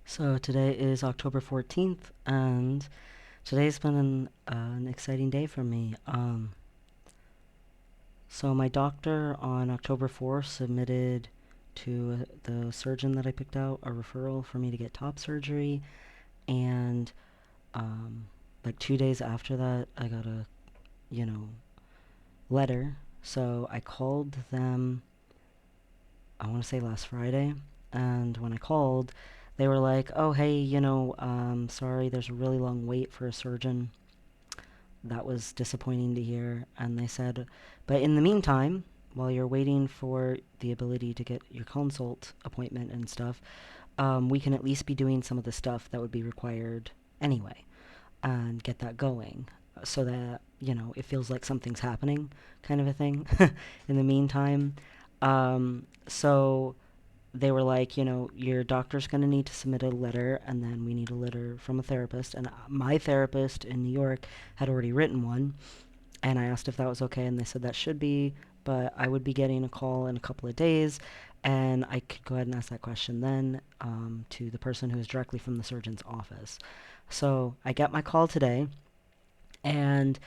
So today is October 14th, and today's been an exciting day for me. So my doctor on October 4th submitted to the surgeon that I picked out a referral for me to get top surgery, and um, like 2 days after that, I got a, you know, letter. So I called them, I want to say last Friday, and when I called, they were like, "Oh, hey, sorry, there's a really long wait for a surgeon." That was disappointing to hear. And they said, but in the meantime, while you're waiting for the ability to get your consult appointment and stuff, we can at least be doing some of the stuff that would be required anyway and get that going so that, it feels like something's happening, kind of a thing, in the meantime. So they were like, your doctor's going to need to submit a letter, and then we need a letter from a therapist. And my therapist in New York had already written one, and I asked if that was okay, and they said that should be, but I would be getting a call in a couple of days, and I could go ahead and ask that question then to the person who is directly from the surgeon's office. So I get my call today, and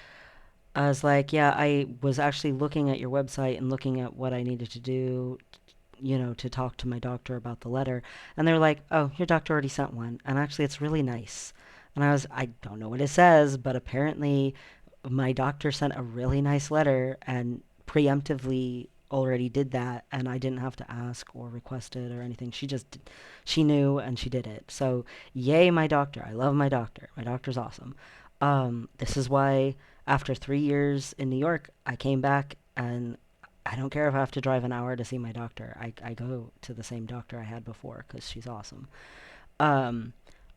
I was like, yeah, I was actually looking at your website and looking at what I needed to do, to talk to my doctor about the letter. And they were like, oh, your doctor already sent one. And actually, it's really nice. And I don't know what it says, but apparently my doctor sent a really nice letter and preemptively already did that. And I didn't have to ask or request it or anything. She knew and she did it. So, yay, my doctor. I love my doctor. My doctor's awesome. This is why after 3 years in New York, I came back and I don't care if I have to drive an hour to see my doctor. I go to the same doctor I had before because she's awesome. Um,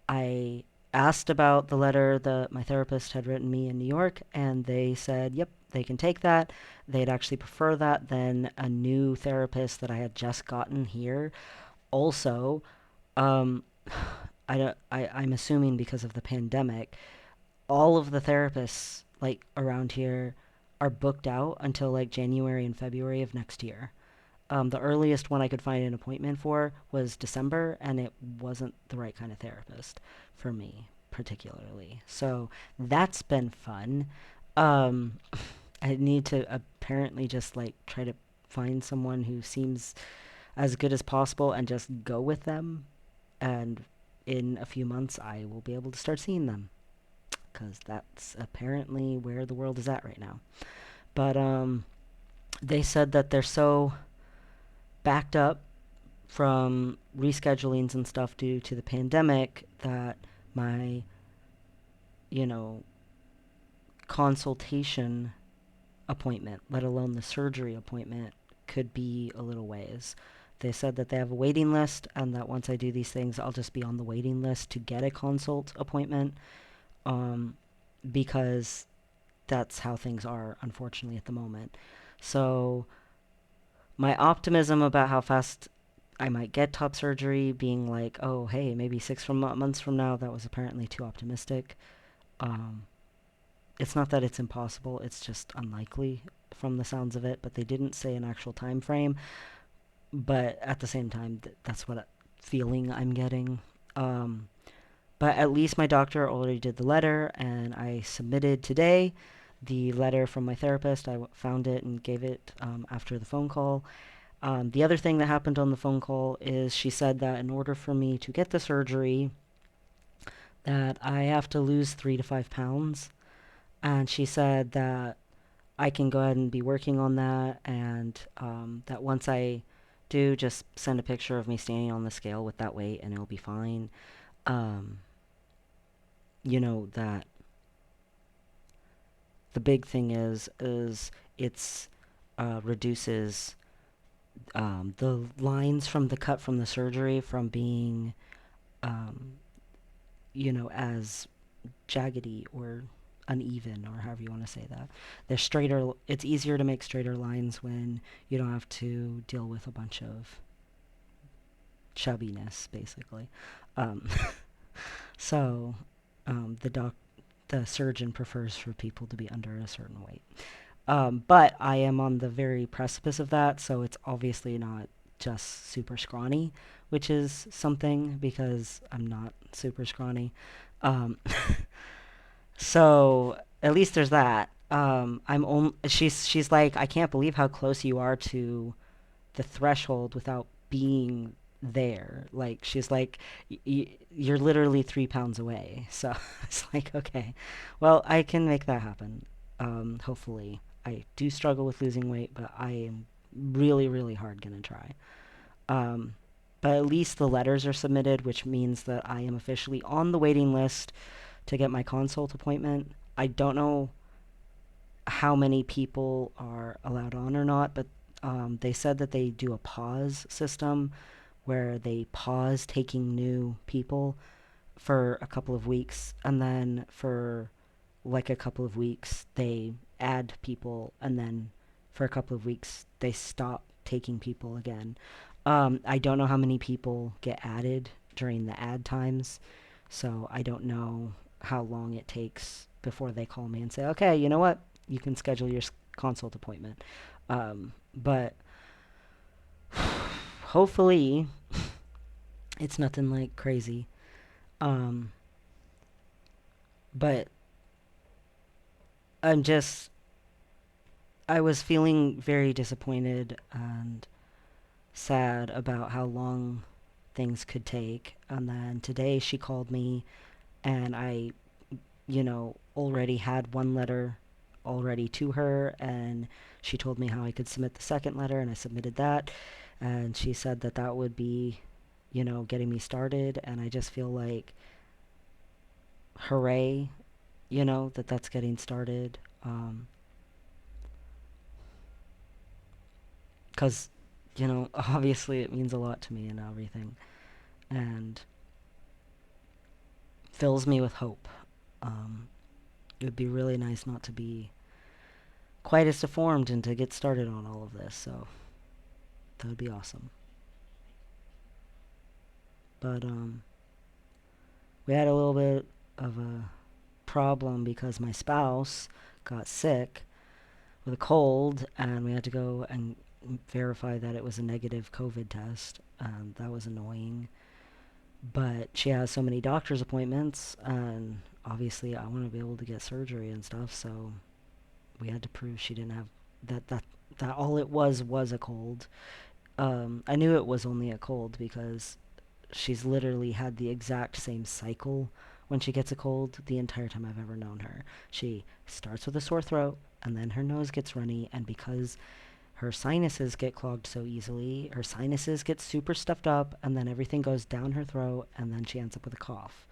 I asked about the letter that my therapist had written me in New York, and they said, yep, they can take that. They'd actually prefer that than a new therapist that I had just gotten here. Also, um, I'm assuming because of the pandemic, all of the therapists like around here are booked out until like January and February of next year. The earliest one I could find an appointment for was December, and it wasn't the right kind of therapist for me, particularly. So that's been fun. Um, I need to apparently just like try to find someone who seems as good as possible and just go with them. And in a few months, I will be able to start seeing them because that's apparently where the world is at right now. But they said that they're so backed up from reschedulings and stuff due to the pandemic that my, you know, consultation appointment, let alone the surgery appointment, could be a little ways. They said that they have a waiting list and that once I do these things, I'll just be on the waiting list to get a consult appointment um, because that's how things are, unfortunately, at the moment. So my optimism about how fast I might get top surgery being like, oh, hey, maybe months from now, that was apparently too optimistic. Um, it's not that it's impossible, it's just unlikely from the sounds of it, but they didn't say an actual time frame. But at the same time, that's what feeling I'm getting. Um, but at least my doctor already did the letter, and I submitted today the letter from my therapist. I found it and gave it after the phone call. The other thing that happened on the phone call is she said that in order for me to get the surgery, that I have to lose 3 to 5 pounds. And she said that I can go ahead and be working on that, and that once I do, just send a picture of me standing on the scale with that weight, and it'll be fine. Um, that the big thing is it's reduces the lines from the cut from the surgery from being um, as jaggedy or uneven or however you want to say that. They're straighter. It's easier to make straighter lines when you don't have to deal with a bunch of chubbiness, basically. Um, so the surgeon prefers for people to be under a certain weight. But I am on the very precipice of that, so it's obviously not just super scrawny, which is something because I'm not super scrawny. Um, so at least there's that. She's like, I can't believe how close you are to the threshold without being there. Like she's like, you're literally 3 pounds away. So it's like, okay, well, I can make that happen. Hopefully, I do struggle with losing weight, but I am really, really hard gonna try. Um, but at least the letters are submitted, which means that I am officially on the waiting list to get my consult appointment. I don't know how many people are allowed on or not, but they said that they do a pause system where they pause taking new people for a couple of weeks, and then for like a couple of weeks they add people, and then for a couple of weeks they stop taking people again. I don't know how many people get added during the ad times, so I don't know how long it takes before they call me and say, okay, you know what? You can schedule your consult appointment. But hopefully, it's nothing like crazy. Um, but I'm just, I was feeling very disappointed and sad about how long things could take. And then today she called me, and I, already had one letter already to her, and she told me how I could submit the second letter, and I submitted that. And she said that that would be, getting me started. And I just feel like, hooray, that that's getting started. Because, obviously it means a lot to me and everything. And fills me with hope. Um, it would be really nice not to be quite as deformed and to get started on all of this. So that would be awesome. But we had a little bit of a problem because my spouse got sick with a cold, and we had to go and verify that it was a negative COVID test. That was annoying. But she has so many doctor's appointments, and obviously I want to be able to get surgery and stuff, so we had to prove she didn't have that all it was a cold. I knew it was only a cold because she's literally had the exact same cycle when she gets a cold the entire time I've ever known her. She starts with a sore throat, and then her nose gets runny, and because her sinuses get clogged so easily, her sinuses get super stuffed up, and then everything goes down her throat, and then she ends up with a cough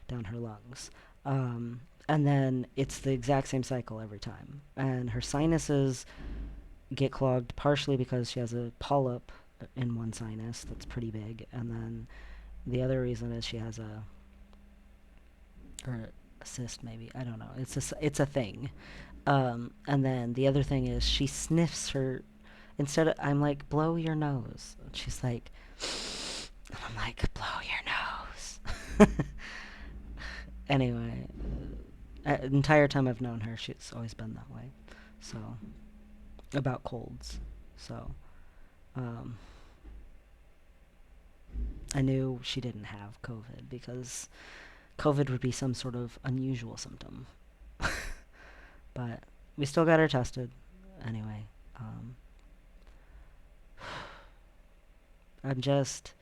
down her lungs. And then it's the exact same cycle every time. And her sinuses get clogged partially because she has a polyp in one sinus that's pretty big, and then the other reason is she has or a cyst maybe, I don't know. It's a thing. And then the other thing is she sniffs her instead of I'm like, blow your nose. And she's like, and I'm like, blow your nose. Anyway, the entire time I've known her, she's always been that way. So about colds. So um, I knew she didn't have COVID because COVID would be some sort of unusual symptom. But we still got her tested. Anyway, um, I'm just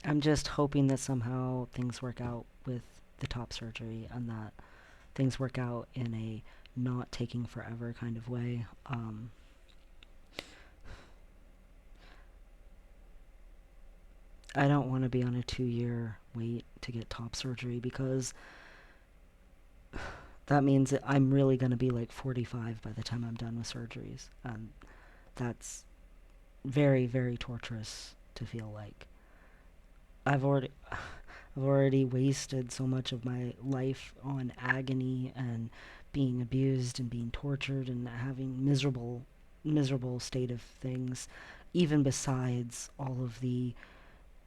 I'm just hoping that somehow things work out with the top surgery, and that things work out in a not taking forever kind of way. I don't want to be on a 2-year wait to get top surgery because that means that I'm really going to be like 45 by the time I'm done with surgeries. And that's very, very torturous to feel like. I've already I've already wasted so much of my life on agony and being abused and being tortured and having miserable state of things, even besides all of the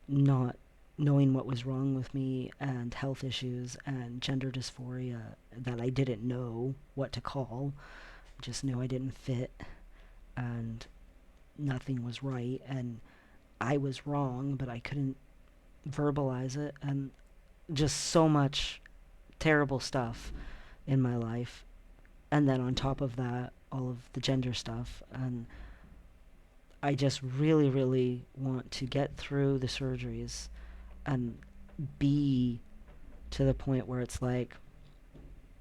not knowing what was wrong with me and health issues and gender dysphoria that I didn't know what to call. Just knew I didn't fit, and nothing was right and I was wrong, but I couldn't verbalize it, and just so much terrible stuff in my life. And then on top of that, all of the gender stuff. And I just really, really want to get through the surgeries and be to the point where it's like,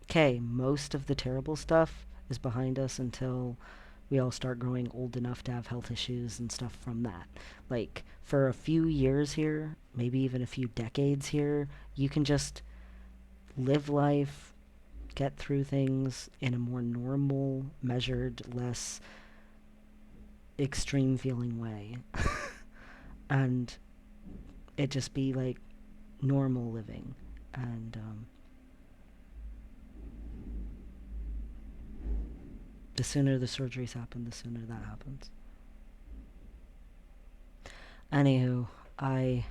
okay, most of the terrible stuff is behind us until we all start growing old enough to have health issues and stuff from that. Like, for a few years here, maybe even a few decades here, you can just live life, get through things in a more normal, measured, less extreme feeling way. And it just be like normal living. And the sooner the surgeries happen, the sooner that happens. Anywho, I'm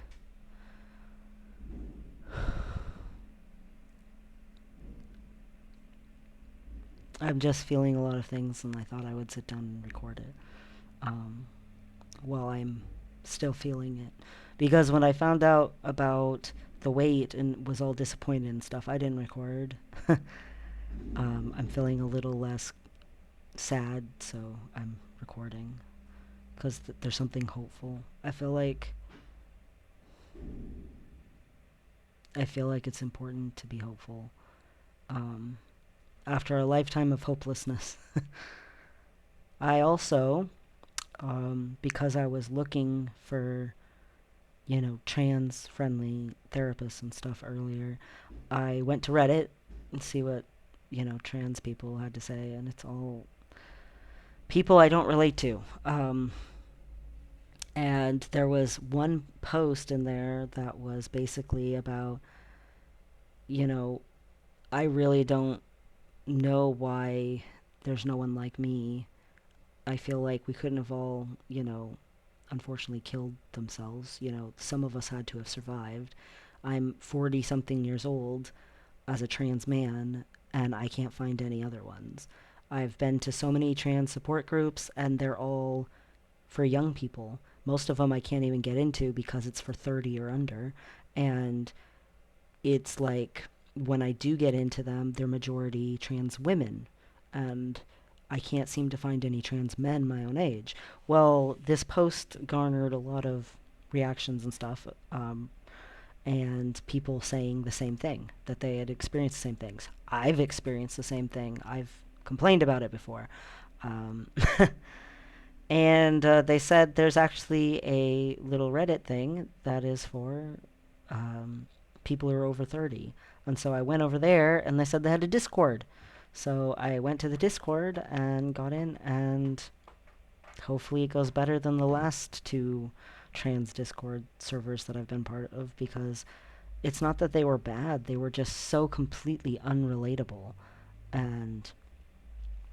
just feeling a lot of things, and I thought I would sit down and record it um, while I'm still feeling it. Because when I found out about the weight and was all disappointed and stuff, I didn't record. I'm feeling a little less sad, so I'm recording because there's something hopeful. I feel like it's important to be hopeful. Um, After a lifetime of hopelessness, I also, because I was looking for, trans-friendly therapists and stuff earlier, I went to Reddit and see what, trans people had to say, and it's all people I don't relate to. And there was one post in there that was basically about, you know, I really don't know why there's no one like me. I feel like we couldn't have all, unfortunately killed themselves. Some of us had to have survived. I'm 40 something years old as a trans man, and I can't find any other ones. I've been to so many trans support groups, and they're all for young people. Most of them I can't even get into because it's for 30 or under. And it's like when I do get into them, they're majority trans women. And I can't seem to find any trans men my own age. Well, this post garnered a lot of reactions and stuff, and people saying the same thing, that they had experienced the same things. I've experienced the same thing. I've complained about it before. Um, and they said there's actually a little Reddit thing that is for um, people who are over 30. And so I went over there, and they said they had a Discord. So I went to the Discord and got in, and hopefully it goes better than the last two trans Discord servers that I've been part of, because it's not that they were bad, they were just so completely unrelatable. And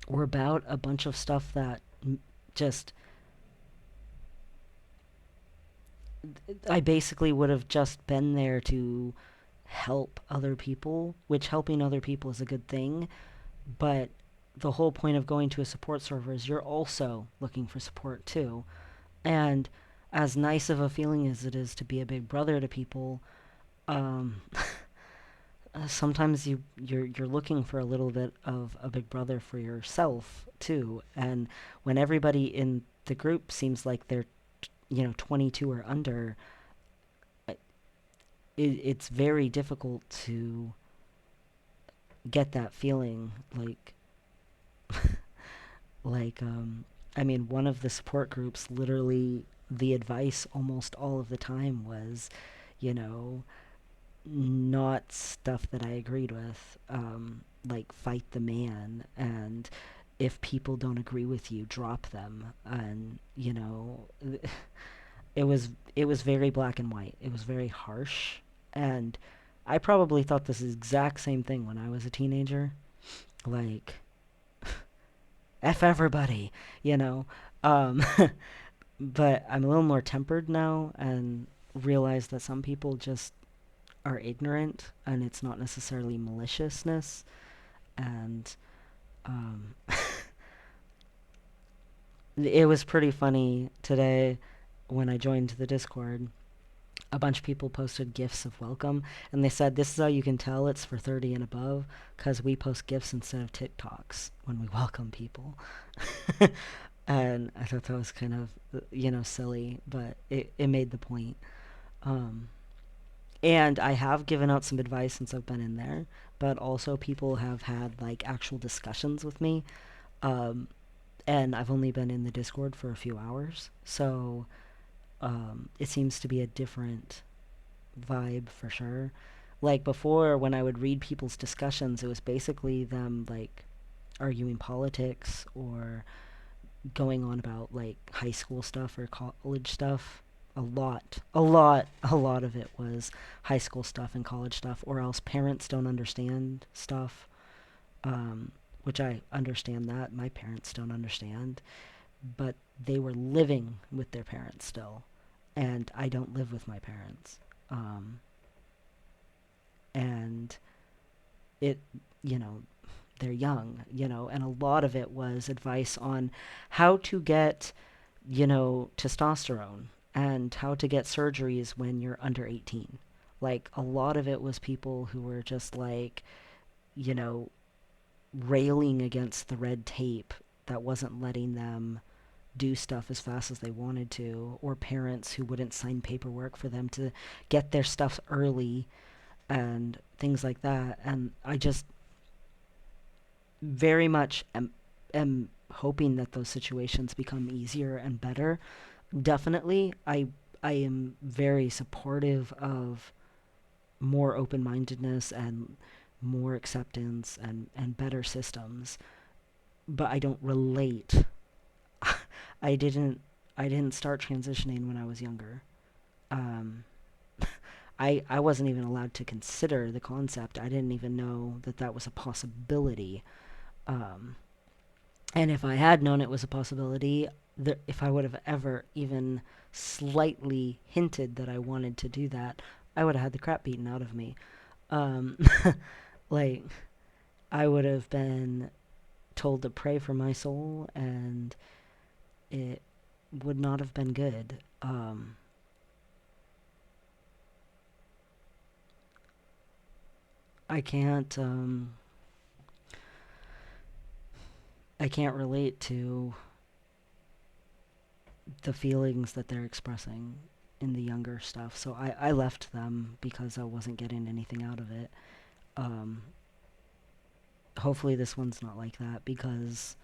were about a bunch of stuff that just I basically would have just been there to help other people, which helping other people is a good thing, but the whole point of going to a support server is you're also looking for support too. And as nice of a feeling as it is to be a big brother to people, um, sometimes you're looking for a little bit of a big brother for yourself too. And when everybody in the group seems like they're 22 or under, it's very difficult to get that feeling like I mean, one of the support groups, literally the advice almost all of the time was, you know not stuff that I agreed with, like fight the man, and if people don't agree with you, drop them. And it was very black and white. It was very harsh, and I probably thought this exact same thing when I was a teenager. Like, F everybody, you know. Um, but I'm a little more tempered now and realize that some people just are ignorant and it's not necessarily maliciousness. And um, it was pretty funny today when I joined the Discord. A bunch of people posted gifs of welcome, and they said this is how you can tell it's for 30 and above because we post gifs instead of TikToks when we welcome people. And I thought that was kind of, silly, but it made the point. Um, and I have given out some advice since I've been in there, but also people have had like actual discussions with me. Um, and I've only been in the Discord for a few hours, so it seems to be a different vibe for sure. Like before, when I would read people's discussions, it was basically them like arguing politics or going on about like high school stuff or college stuff. A lot of it was high school stuff and college stuff, or else parents don't understand stuff, um, which I understand that. My parents don't understand, but they were living with their parents still, and I don't live with my parents. Um, and it, you know, they're young, and a lot of it was advice on how to get, testosterone and how to get surgeries when you're under 18. Like, a lot of it was people who were just like, you know, railing against the red tape that wasn't letting them do stuff as fast as they wanted to, or parents who wouldn't sign paperwork for them to get their stuff early and things like that. And I just very much am hoping that those situations become easier and better. Definitely, I am very supportive of more open-mindedness and more acceptance and better systems, but I don't relate. I didn't I didn't start transitioning when I was younger. Um, I wasn't even allowed to consider the concept. I didn't even know that that was a possibility. Um, And if I had known it was a possibility, if I would have ever even slightly hinted that I wanted to do that, I would have had the crap beaten out of me. Um, like, I would have been told to pray for my soul, and it would not have been good. I can't, I can't relate to the feelings that they're expressing in the younger stuff. So I left them because I wasn't getting anything out of it. Um, Hopefully this one's not like that because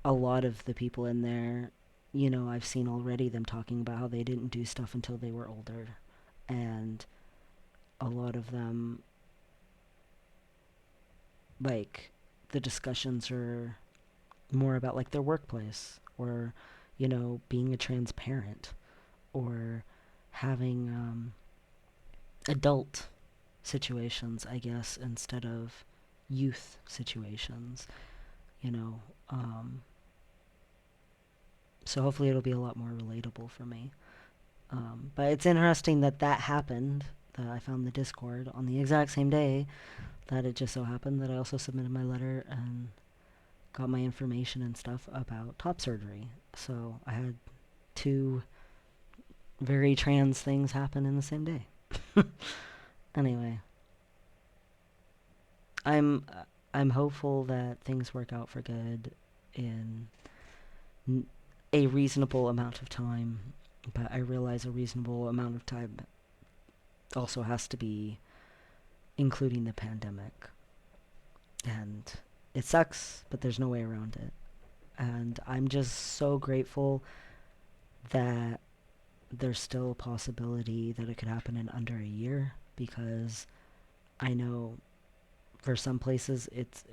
a lot of the people in there, I've seen already them talking about how they didn't do stuff until they were older. And a lot of them, like, the discussions are more about, like, their workplace or, being a transparent or having adult situations, I guess, instead of youth situations, you know. Um, so hopefully it'll be a lot more relatable for me. But it's interesting that that happened, that I found the Discord on the exact same day that it just so happened that I also submitted my letter and got my information and stuff about top surgery. So I had two very trans things happen in the same day. Anyway, I'm I'm hopeful that things work out for good in a reasonable amount of time, but I realize a reasonable amount of time also has to be including the pandemic. And it sucks, but there's no way around it. And I'm just so grateful that there's still a possibility that it could happen in under a year because I know for some places it's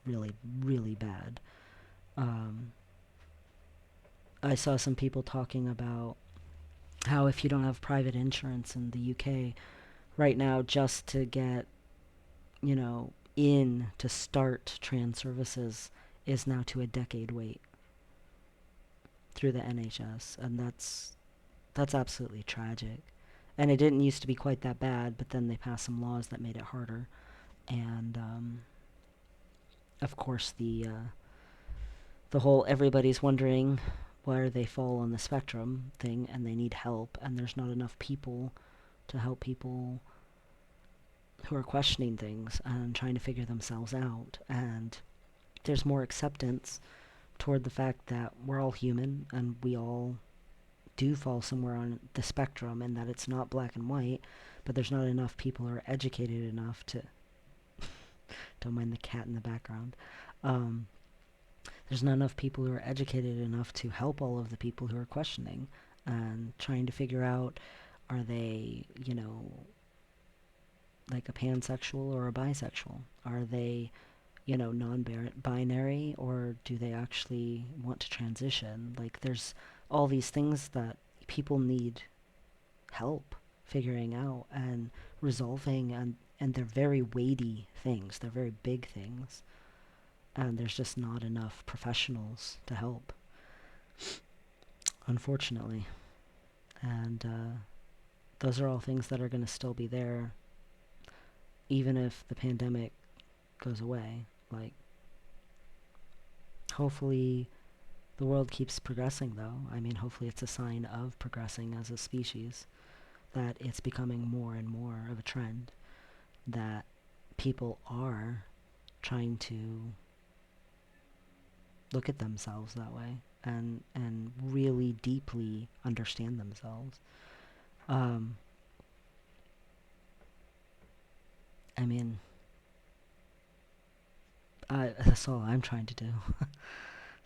really really bad. Um, I saw some people talking about how if you don't have private insurance in the UK right now, just to get in to start trans services is now to a decade wait through the NHS, and that's absolutely tragic. And it didn't used to be quite that bad, but then they passed some laws that made it harder. And of course, the whole everybody's wondering where they fall on the spectrum thing and they need help, and there's not enough people to help people who are questioning things and trying to figure themselves out. And there's more acceptance toward the fact that we're all human and we all do fall somewhere on the spectrum, and that it's not black and white, but there's not enough people who are educated enough to, don't mind the cat in the background, um, there's not enough people who are educated enough to help all of the people who are questioning and trying to figure out, are they, like a pansexual or a bisexual? Are they, non-binary, or do they actually want to transition? Like, there's all these things that people need help figuring out and resolving, and they're very weighty things. They're very big things, and there's just not enough professionals to help, unfortunately. And those are all things that are going to still be there even if the pandemic goes away. Like, hopefully the world keeps progressing, though. I mean, hopefully it's a sign of progressing as a species, that it's becoming more and more of a trend, that people are trying to look at themselves that way and really deeply understand themselves. Um, I mean, that's all I'm trying to do.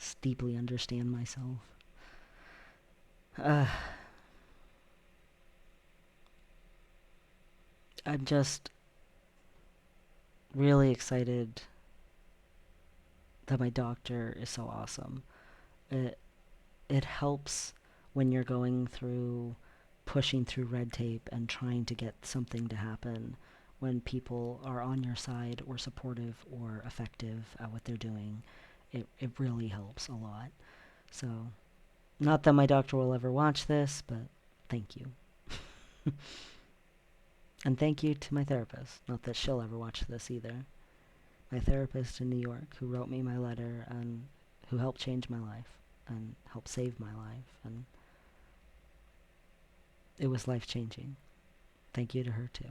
Is deeply understand myself. Uh, I'm just really excited that my doctor is so awesome. It it helps when you're going through pushing through red tape and trying to get something to happen, when people are on your side or supportive or effective at what they're doing. It really helps a lot. So, not that my doctor will ever watch this, but thank you. And thank you to my therapist. Not that she'll ever watch this either. My therapist in New York, who wrote me my letter and who helped change my life and helped save my life. And it was life changing. Thank you to her too.